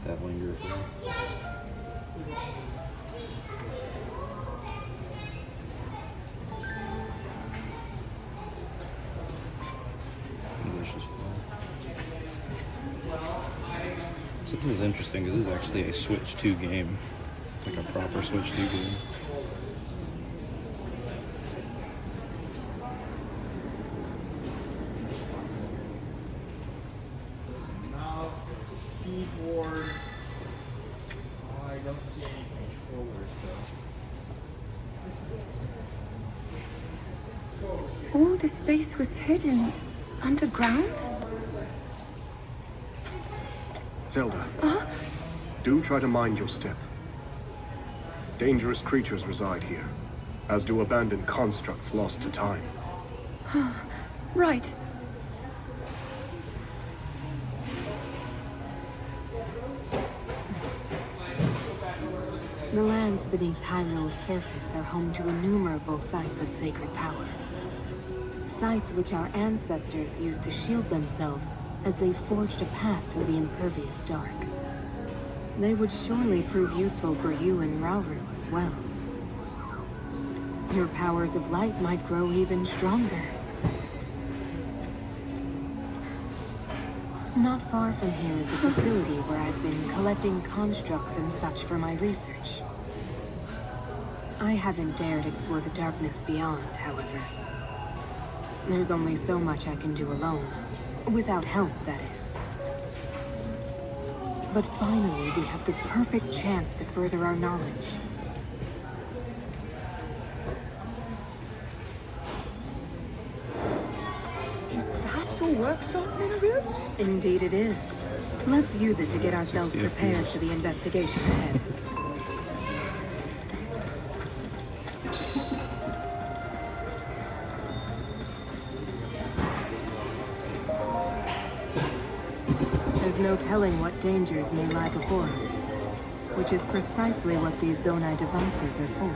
that linger for. Delicious flower. So this is interesting because this is actually a Switch 2 game. Like a proper Switch 2 game. Mouse, keyboard. Oh, I don't see any controllers though. All the space was hidden underground? Zelda, do try to mind your step. Dangerous creatures reside here, as do abandoned constructs lost to time. Right. The lands beneath Hyrule's surface are home to innumerable sites of sacred power. Sites which our ancestors used to shield themselves as they forged a path through the impervious dark. They would surely prove useful for you and Hyrule as well. Your powers of light might grow even stronger. Not far from here is a facility where I've been collecting constructs and such for my research. I haven't dared explore the darkness beyond, however. There's only so much I can do alone. Without help, that is. But finally, we have the perfect chance to further our knowledge. Is that your workshop, Hyrule? Indeed it is. Let's use it to get ourselves prepared for the investigation ahead. There's no telling what dangers may lie before us, which is precisely what these Zonai devices are for.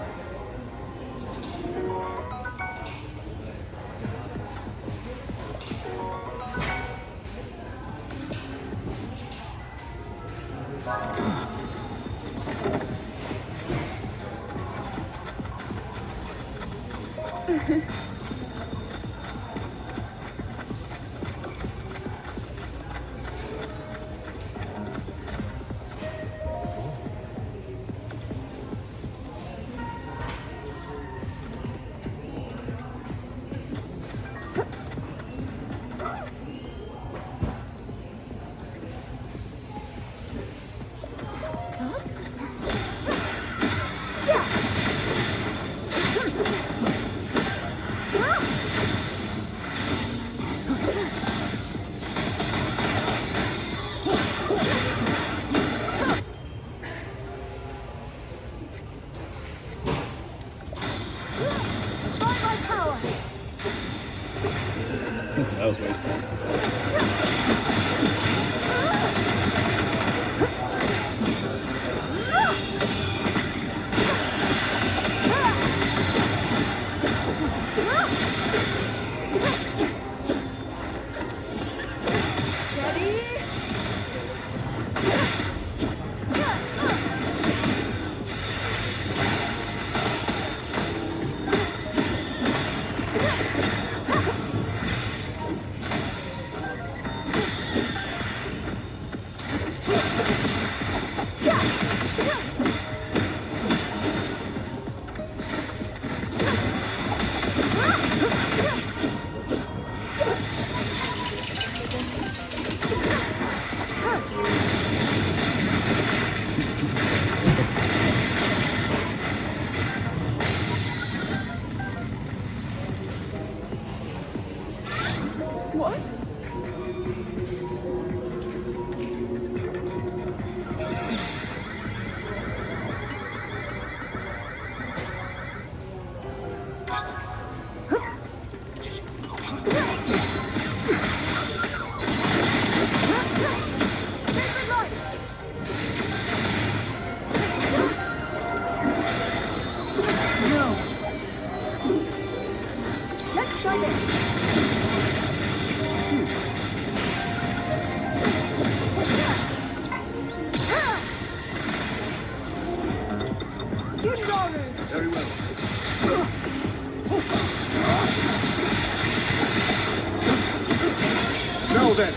Now then.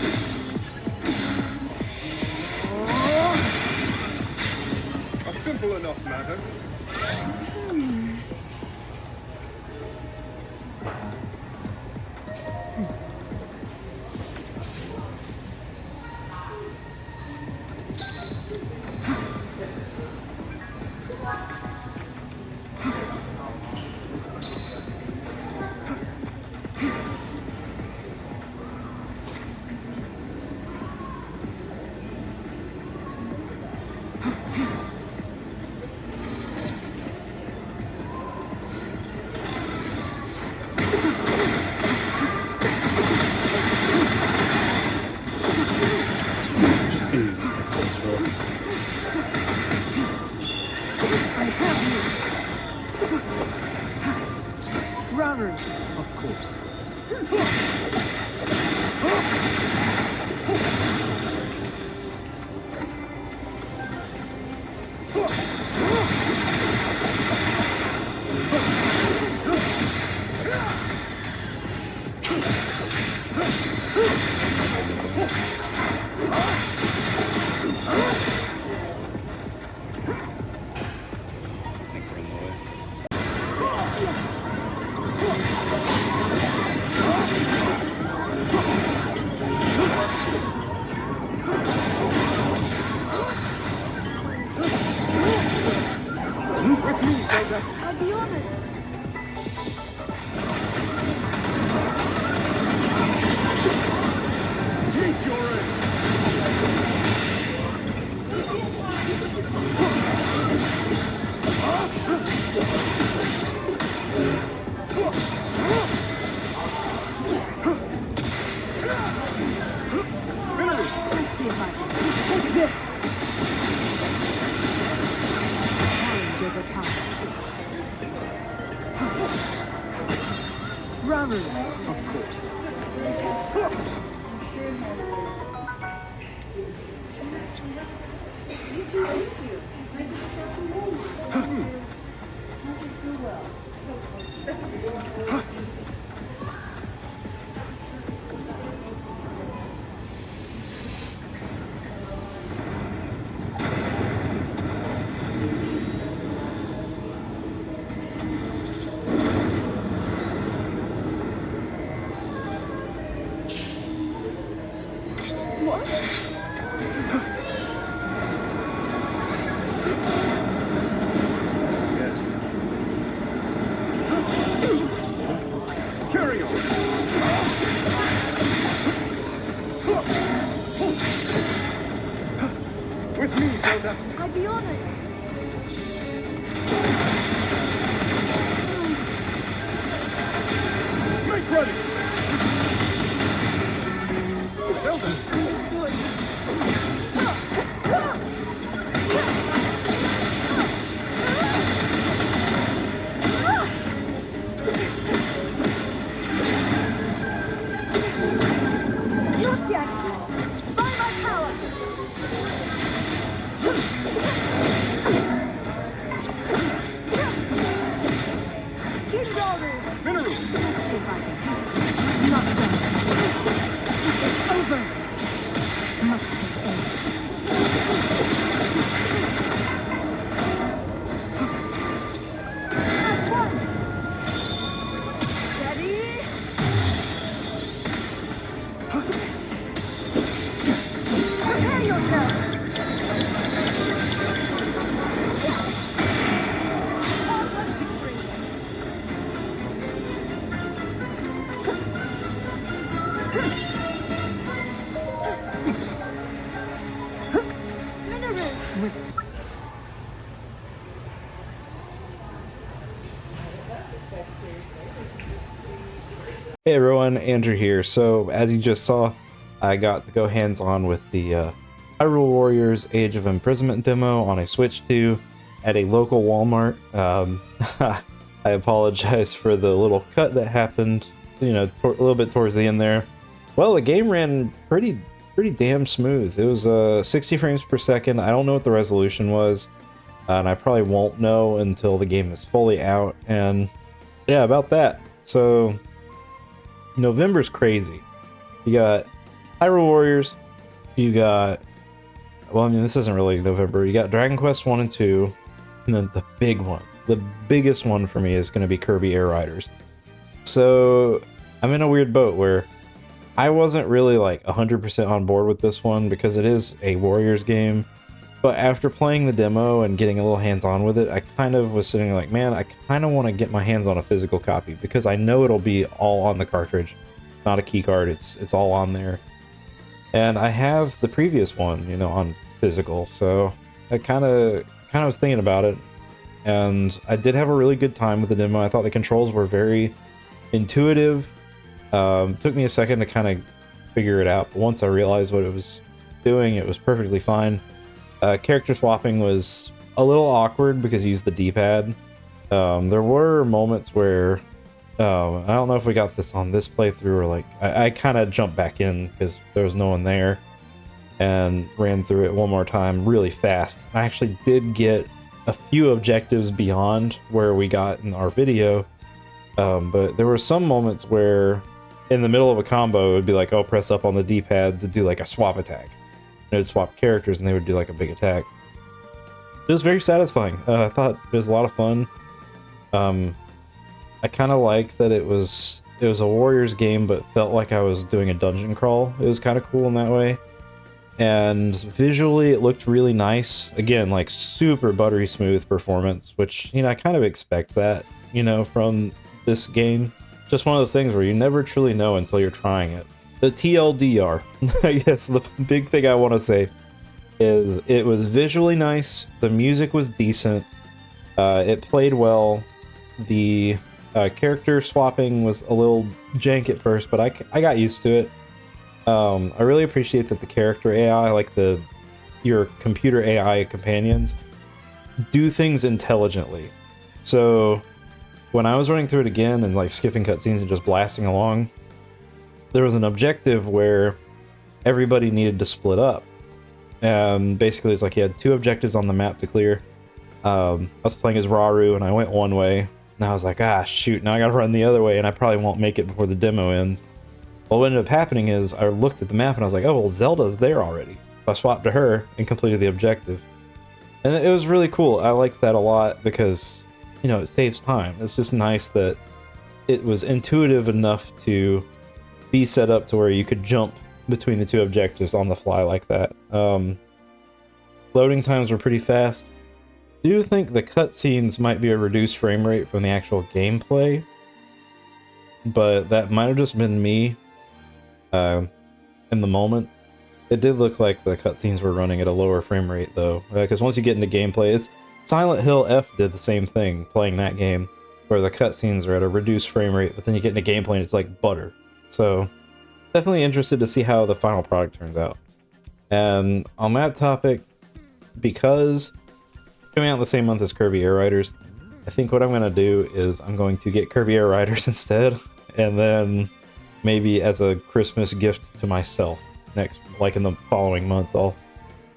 A simple enough matter. Robert. Of course. I think we're in the way. With me, Zelda. I'll be on it. Meet your end. Let's see if I can take this. Challenge overcome. Robert. Of course. Yes. Carry on. With me, Zelda. I'd be on it. Make ready. Zelda. Not yet. By my power. King Daru. Mineru. Let's see if I can. Not done. It's over. Must have ended. That's one. Ready? Prepare yourself. Onward victory. Mineru. Hey everyone, Andrew here. So as you just saw, I got to go hands-on with the Hyrule Warriors Age of Imprisonment demo on a Switch 2 at a local Walmart. I apologize for the little cut that happened, a little bit towards the end there. Well, the game ran pretty damn smooth. It was 60 frames per second. I don't know what the resolution was, and I probably won't know until the game is fully out. And yeah, about that. So November's crazy. You got Hyrule Warriors. You got, well, I mean, this isn't really November. You got Dragon Quest 1 and 2, and then the big one, the biggest one for me is going to be Kirby Air Riders. So I'm in a weird boat where I wasn't really like 100% on board with this one because it is a Warriors game. But after playing the demo and getting a little hands-on with it, I kind of was sitting like, man, I kind of want to get my hands on a physical copy because I know it'll be all on the cartridge, not a key card. It's all on there. And I have the previous one, you know, on physical, so I kind of was thinking about it, and I did have a really good time with the demo. I thought the controls were very intuitive. Took me a second to kind of figure it out, but once I realized what it was doing, it was perfectly fine. Character swapping was a little awkward because you used the D-pad. There were moments where I don't know if we got this on this playthrough or like I kind of jumped back in because there was no one there and ran through it one more time really fast. I actually did get a few objectives beyond where we got in our video, but there were some moments where in the middle of a combo it would be like, oh, press up on the D-pad to do like a swap attack. It would swap characters and they would do like a big attack. It was very satisfying. I thought it was a lot of fun. I kind of liked that it was a Warriors game, but felt like I was doing a dungeon crawl. It was kind of cool in that way. And visually, it looked really nice. Again, like super buttery smooth performance, which, you know, I kind of expect that, you know, from this game. Just one of those things where you never truly know until you're trying it. The TLDR, I guess the big thing I want to say is it was visually nice. The music was decent. It played well. The character swapping was a little jank at first, but I got used to it. I really appreciate that the character AI, like your computer AI companions, do things intelligently. So when I was running through it again and like skipping cutscenes and just blasting along, there was an objective where everybody needed to split up. And basically it's like you had 2 objectives on the map to clear. I was playing as Raru and I went one way. And I was like, ah, shoot, now I gotta run the other way and I probably won't make it before the demo ends. Well, what ended up happening is I looked at the map and I was like, oh, well, Zelda's there already. So I swapped to her and completed the objective. And it was really cool. I liked that a lot because, you know, it saves time. It's just nice that it was intuitive enough to be set up to where you could jump between the 2 objectives on the fly like that. Loading times were pretty fast. I do think the cutscenes might be a reduced frame rate from the actual gameplay, but that might have just been me in the moment. It did look like the cutscenes were running at a lower frame rate though, because once you get into gameplay, Silent Hill F did the same thing playing that game, where the cutscenes are at a reduced frame rate, but then you get into gameplay and it's like butter. So definitely interested to see how the final product turns out. And on that topic, because coming out the same month as Kirby Air Riders, I think what I'm going to do is I'm going to get Kirby Air Riders instead, and then maybe as a Christmas gift to myself like in the following month, I'll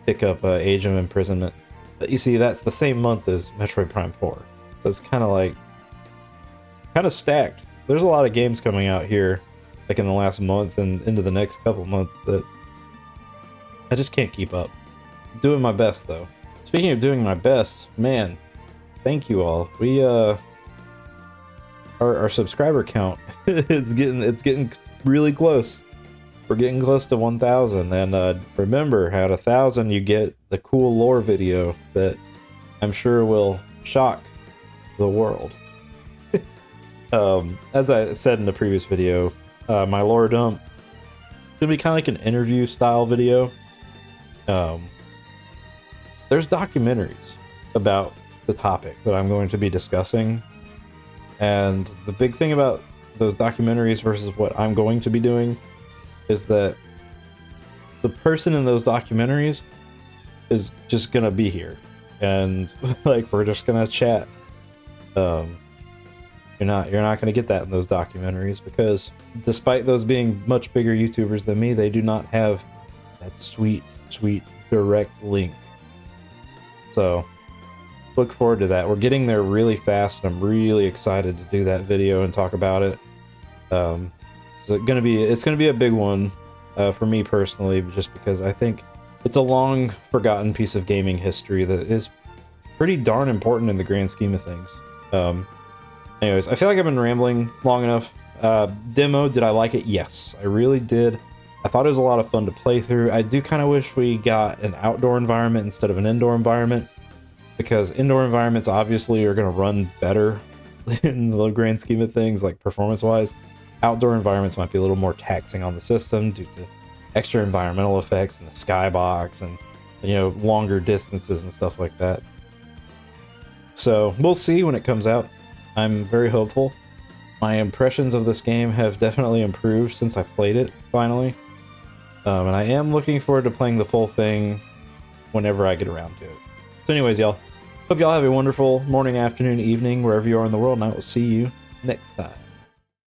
pick up Age of Imprisonment. But you see, that's the same month as Metroid Prime 4, so it's kind of stacked. There's a lot of games coming out here like in the last month and into the next couple months that I just can't keep up. Doing my best though. Speaking of doing my best, man, thank you all. We our subscriber count is getting really close. We're getting close to 1,000, and remember, at 1,000 you get the cool lore video that I'm sure will shock the world. As I said in the previous video, my lore dump is gonna be kind of like an interview style video. There's documentaries about the topic that I'm going to be discussing, and the big thing about those documentaries versus what I'm going to be doing is that the person in those documentaries is just gonna be here, and like we're just gonna chat. You're not gonna get that in those documentaries because despite those being much bigger YouTubers than me, they do not have that sweet direct link. So look forward to that. We're getting there really fast, and I'm really excited to do that video and talk about it. So it's gonna be a big one. for me personally, just because I think it's a long forgotten piece of gaming history that is pretty darn important in the grand scheme of things. Anyways, I feel like I've been rambling long enough. Demo, did I like it? Yes, I really did. I thought it was a lot of fun to play through. I do kind of wish we got an outdoor environment instead of an indoor environment, because indoor environments obviously are going to run better in the grand scheme of things, like performance-wise. Outdoor environments might be a little more taxing on the system due to extra environmental effects and the skybox and, you know, longer distances and stuff like that. So we'll see when it comes out. I'm very hopeful. My impressions of this game have definitely improved since I played it, finally. And I am looking forward to playing the full thing whenever I get around to it. So anyways, y'all, hope y'all have a wonderful morning, afternoon, evening, wherever you are in the world, and I will see you next time.